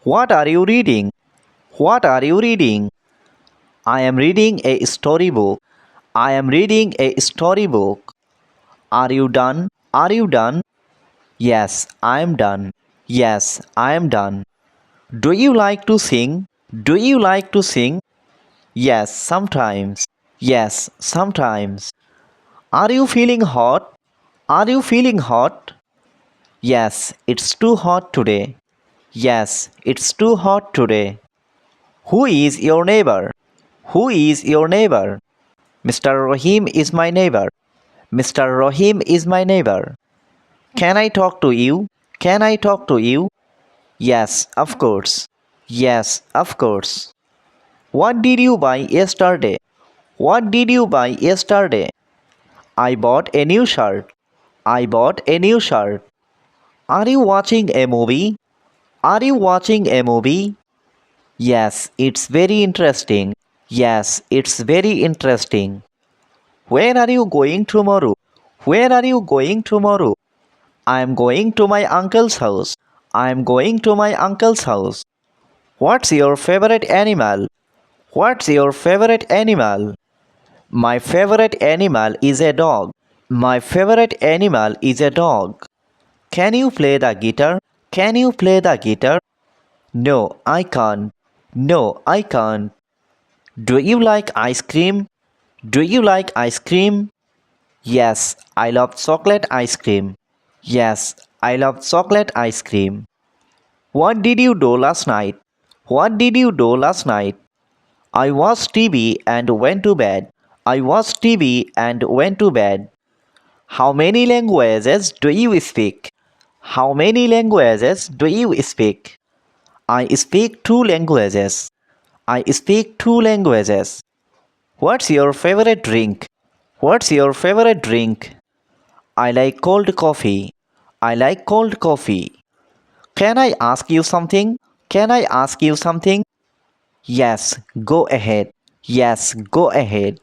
What are you reading? What are you reading? I am reading a storybook. I am reading a storybook. Are you done? Are you done? Yes, I am done. Yes, I am done. Do you like to sing? Do you like to sing? Yes, sometimes. Yes, sometimes. Are you feeling hot? Are you feeling hot? Yes, it's too hot today. Yes, it's too hot today. Who is your neighbor? Who is your neighbor? Mr. Rahim is my neighbor. Mr. Rahim is my neighbor. Can I talk to you? Can I talk to you? Yes, of course. Yes, of course. What did you buy yesterday? What did you buy yesterday? I bought a new shirt. I bought a new shirt. Are you watching a movie? Are you watching a movie? Yes, it's very interesting. Yes, it's very interesting. Where are you going tomorrow? Where are you going tomorrow? I am going to my uncle's house. I am going to my uncle's house. What's your favorite animal? What's your favorite animal? My favorite animal is a dog. My favorite animal is a dog. Can you play the guitar? Can you play the guitar? No, I can't. No, I can't. Do you like ice cream? Do you like ice cream? Yes, I love chocolate ice cream. Yes, I love chocolate ice cream. What did you do last night? What did you do last night? I watched TV and went to bed. I watched TV and went to bed. How many languages do you speak? How many languages do you speak? I speak two languages. I speak two languages. What's your favorite drink? What's your favorite drink? I like cold coffee. I like cold coffee. Can I ask you something? Can I ask you something? Yes, go ahead. Yes, go ahead.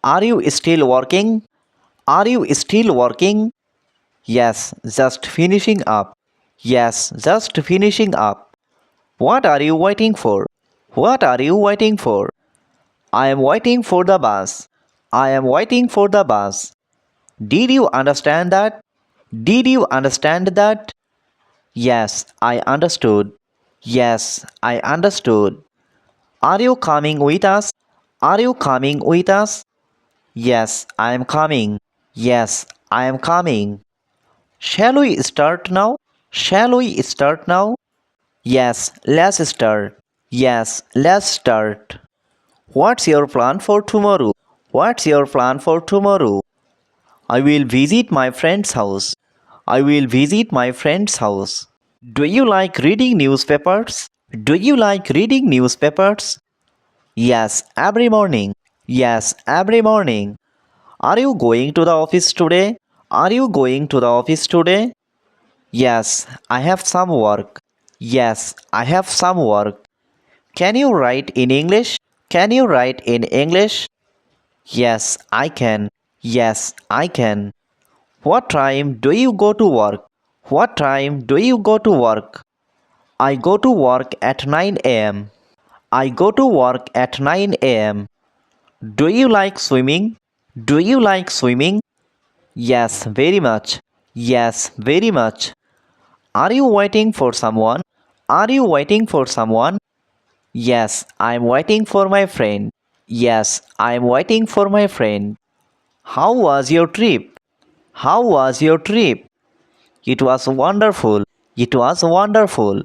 Are you still working? Are you still working? Yes, just finishing up. Yes, just finishing up. What are you waiting for? What are you waiting for? I am waiting for the bus. I am waiting for the bus. Did you understand that? Did you understand that? Yes, I understood. Yes, I understood. Are you coming with us? Are you coming with us? Yes, I am coming. Yes, I am coming. Shall we start now? Shall we start now? Yes, let's start. Yes, let's start. What's your plan for tomorrow? What's your plan for tomorrow? I will visit my friend's house. I will visit my friend's house. Do you like reading newspapers? Do you like reading newspapers? Yes, every morning. Yes, every morning. Are you going to the office today? Are you going to the office today? Yes, I have some work. Yes, I have some work. Can you write in English? Can you write in English? Yes, I can. Yes, I can. What time do you go to work? What time do you go to work? I go to work at 9 a.m. I go to work at 9 a.m. Do you like swimming? Do you like swimming? Yes, very much. Yes, very much. Are you waiting for someone? Are you waiting for someone? Yes, I'm waiting for my friend. Yes, I'm waiting for my friend. How was your trip? How was your trip? It was wonderful. It was wonderful.